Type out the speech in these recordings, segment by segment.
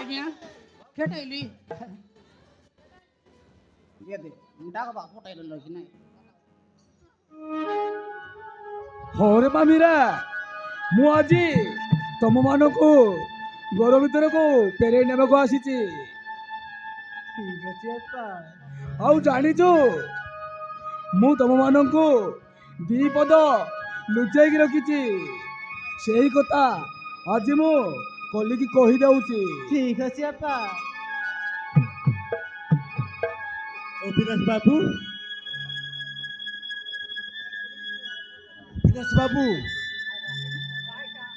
ଆଜ୍ଞା କେଟେଇଲି ଇଏ ଦେ ଡାକ ପଟାଇଲେ ଲକି ନାଇଁ ହରେ ମାମିରା ମୁଁ ଆଜି ତମ ମାନଙ୍କୁ ଘର ଭିତରକୁ ଫେରେଇ ନେବାକୁ ଆସିଛି। ଠିକ ଅଛି ବାପା। ଆଉ ଜାଣିଛୁ ମୁଁ ତମ ମାନଙ୍କୁ ଦି ପଦ ଲୁଚେଇକି ରଖିଛି। ସେଇ କଥା ଆଜି ମୁଁ କଲିକି କହିଦଉଛି। ଠିକ ଅଛି ବାପା। ଅବିନାଶ ବାବୁ, ଅବିନାଶ ବାବୁ,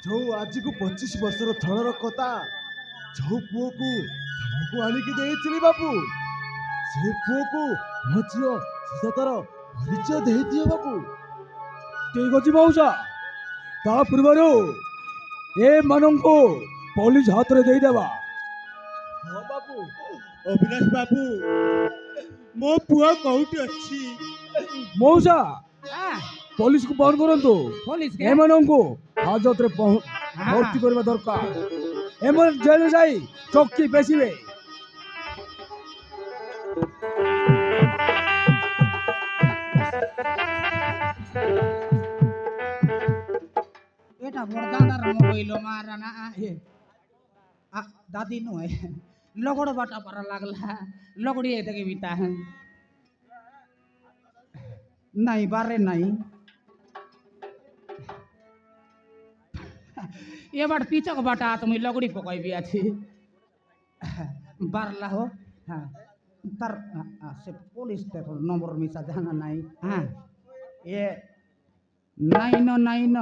ଯୋଉ ଆଜିକୁ 25 ବର୍ଷର ଥଳର କଥା ଯୋଉ ପୁଅକୁ ତମକୁ ଆଣିକି ଦେଇଥିଲି ବାବୁ, ସେ ପୁଅକୁ ମୋ ଝିଅ ସୁଜାତାର ପରିଚୟ ଦେଇଦିଅ ବାବୁ। ଠିକ ଅଛି ମଉସା, ତା ପୂର୍ବରୁ ଏମାନଙ୍କୁ ପୋଲିସ ହାତରେ ଦେଇଦେବା। ହଁ ବାବୁ। ଅବିନାଶ ବାବୁ, ମୋ ପୁଅ କୋଉଠି ଅଛି? ମଉସା ଆ ପୋଲିସକୁ ଫୋନ କରନ୍ତୁ। ପୋଲିସ କେ ଏମାନଙ୍କୁ ହାଜତରେ ଭର୍ତ୍ତି କରିବା ଦରକାର। ଏମାନେ ଜେଲ ଯାଇ ଚୌକି ବେସିବେ। এটা বড় দাদার মোবাইল মারা না এ দাদি নয় লগড় বাটা পারা লাগলা লগড়ি থেকে বিতা নাই বারে নাই এবার পিচক বাটা তুমি লগড়ি পকাইবি আছি বারলা হো হ্যাঁ তার সে পুলিশ নম্বর মিশা জানা নাই হ্যাঁ এ নাইন নাইন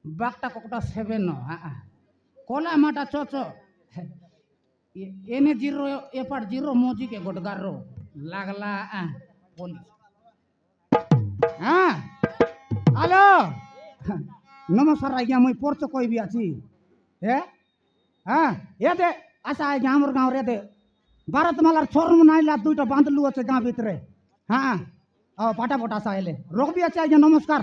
বাঘটা ককটা 7 কলা মাটা চচ এনে জিরো এপার জিরো মজিকে গোটগারো লাগলা পুলিশ হ্যাঁ হ্যালো নমস্কার আজ্ঞা মুই পড়ছ কইবি আছি হ্যাঁ এতে আসা আজ্ঞা আমার গাঁও রেতে ভারতমালার শোরুম নাইলা দুইটা বাঁধলু আছে গাঁ ভিতরে হ্যাঁ পাটা পটা আসা এলে রকবি আছে আজ্ঞা নমস্কার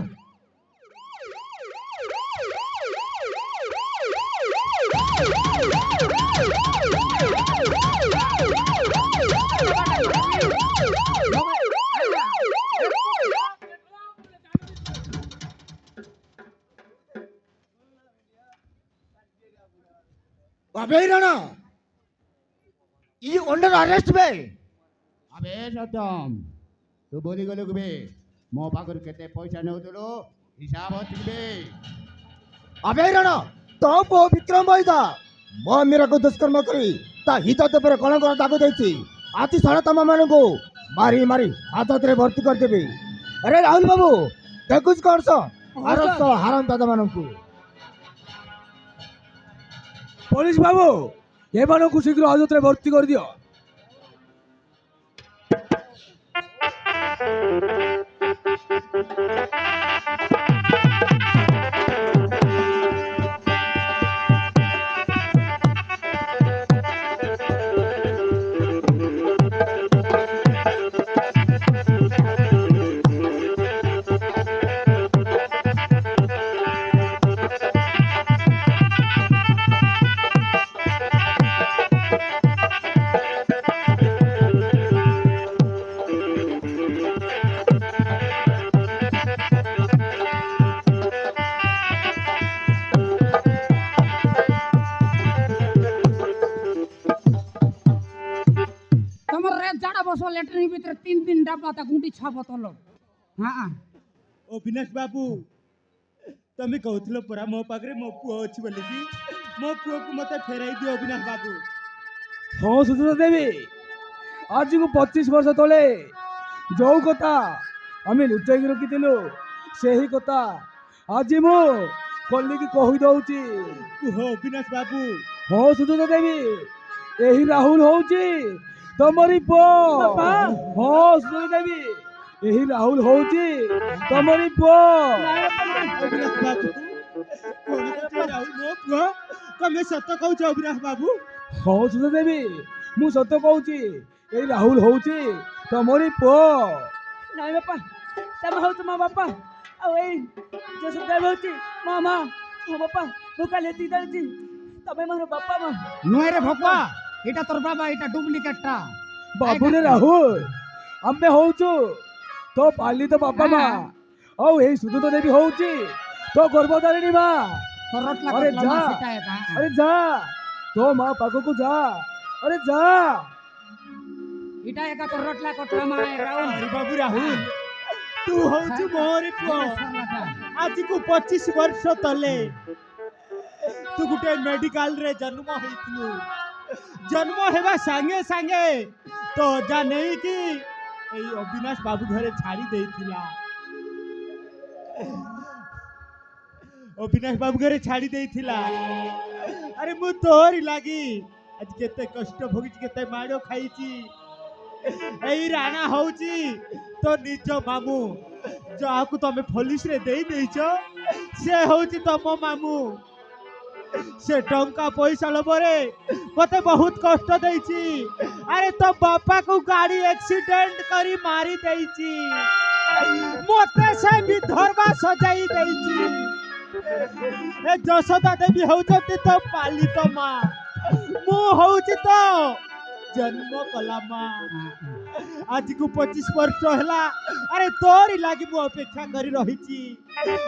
ଅବେଇରଣ, ଇ ଅଣ୍ଡର ଆରେଷ୍ଟ ବେ। আবে সত্যম ତୁ ଭୁଲିଗଲୁ କି ବେ ମୋ ପାଖରୁ କେତେ ପଇସା ନେଉଥିଲୁ ହିସାବ ଅଛି କି ବେ? ଅବେଇରଣ, ତୋ ପୁଅ ବିକ୍ରମ ବୈଦ ମୋ ମୀରାକୁ ଦୁଷ୍କର୍ମ କରି ତା ହିତ ଦେବରେ କଳଙ୍କର ଦାଗ ଦେଇଛି। ଆଜି ସାରା ତମ ମାନଙ୍କୁ ମାରି ମାରି ହାତରେ ଭର୍ତ୍ତି କରିଦେବି। ଆରେ ରାହୁଲ ବାବୁ, ଦେଖୁଛୁ କଣ ଆରସ ହାରାମ ଦାଦା ମାନଙ୍କୁ। ପୋଲିସ ବାବୁ ଏମାନଙ୍କୁ ଶୀଘ୍ର ହାଜତରେ ଭର୍ତ୍ତି କରିଦିଅ। তোমার রে জাড়া বসো লেট্রিন ভিতরে 3 ডাব্বা তা গুঁটি ছাপ তল হ্যাঁ ଅବିନାଶ ବାବୁ, ତମେ କହୁଥିଲ ପରା ମୋ ପାଖରେ ମୋ ପୁଅ ଅଛି ବୋଲିକି। ମୋ ପୁଅକୁ ମତେ ଫେରାଇ ଦିଅ ଅବିନାଶ ବାବୁ। ହଁ ସୁଚନା ଦେବି, ଆଜିକୁ 25 ବର୍ଷ ତଳେ ଯୋଉ କଥା ଆମେ ଲୁଚେଇକି ରଖିଥିଲୁ ସେହି କଥା ଆଜି ମୁଁ କଲିକି କହିଦଉଛି। କୁହ ଅବିନାଶ ବାବୁ। ହଁ ସୁଚନା ଦେବି, ଏହି ରାହୁଲ ହଉଛି ତମରି ପୁଅ। ହଁ ସୁଚନା ଦେବି, ଏହି ରାହୁଲ ହଉଛି ତମରି ପୁଅ। ଅବିନାଶ ବାବୁ, କଣ କହୁଛ ରାହୁଲ ମୋ ପୁଅ? ତମେ ସତ କହୁଛ ଅବିନାଶ ବାବୁ? ହଁ ସୁଚନା ଦେବି, ମୁଁ ସତ କହୁଛି, ଏଇ ରାହୁଲ ହଉଛି ତମରି ପୁଅ। ନାଇଁ ବାପା, ତମେ ହଉଛ ମୋ ବାପା ଆଉ ଏଇ ଯୋଉ ସୁଦେବ ହଉଛି ମୋ ମା। ମୋ ବାପା ମୁଁ କାଲି ଏତିକି ଜାଣିଛି, ତମେ ମୋର ବାପା ମା। নুয়ে রে ভকুয়া এটা তোর বাবা এটা ডুপ্লিকেটটা ବାବୁରେ ରାହୁଲ ଆମେ ହଉଛୁ ତୋ ପାଲିତ ବାପା ମା ଆଉ ଏଇ ସୁଦୂତ ଦେବୀ ହଉଛି ତୋ ଗର୍ଭଧାରିଣୀ ମା। তোর রটলা আরে করলা যা। না সেটা এটা আরে যা তো মা পাখକୁ যা। আরে যা। এটা একা তোর রটলা করলা মা রাউল আরে বাবু রাহুল তু হଉଛୁ ମୋରି ପୁଅ। ଆଜି କୁ 25 ବର୍ଷ ତଲେ ତୁ ଗୋଟେ ମେଡିକାଲ ରେ ଜନ୍ମ ହେଇଥିଲୁ। ଜନ୍ମ ହେବା ସାଙ୍ଗେ ସାଙ୍ଗେ ତ ଅଜା ନେଇକି ଏଇ ଅବିନାଶ ବାବୁ ଘରେ ଛାଡ଼ି ଦେଇଥିଲା। ଅବିନାଶ ବାବୁ ଘରେ ଛାଡ଼ି ଦେଇଥିଲା। ଆରେ ମୁଁ ତୋରି ଲାଗି ଆଜି କେତେ କଷ୍ଟ ଭୋଗିଛି କେତେ ମାଡ଼ ଖାଇଛି। ଏଇ ରାଣା ହଉଛି ତ ନିଜ ମାମୁଁ ଯାହାକୁ ତମେ ପୋଲିସରେ ଦେଇ ଦେଇଛ ସେ ହଉଛି ତମ ମାମୁଁ। ସେ ଟଙ୍କା ପଇସା ଲୋଭରେ ମତେ ବହୁତ କଷ୍ଟ ଦେଇଛି। ଆରେ ତୋ ବାପାକୁ ଗାଡି ଆକ୍ସିଡେଣ୍ଟ କରି ମାରି ଦେଇଛି। ମତେ ସେ ବିଧର୍ବା ସଜାଇ ଦେଇଛି। ଏ ଯଶୋଦା ଦେବୀ ହଉଛନ୍ତି ତ ପାଲିତ ମା। ମୁଁ ହଉଛି ତ ଜନ୍ମ କଲା ମା। ଆଜିକୁ 25 ବର୍ଷ ହେଲା ଆରେ ତୋରି ଲାଗି ମୁଁ ଅପେକ୍ଷା କରି ରହିଛି।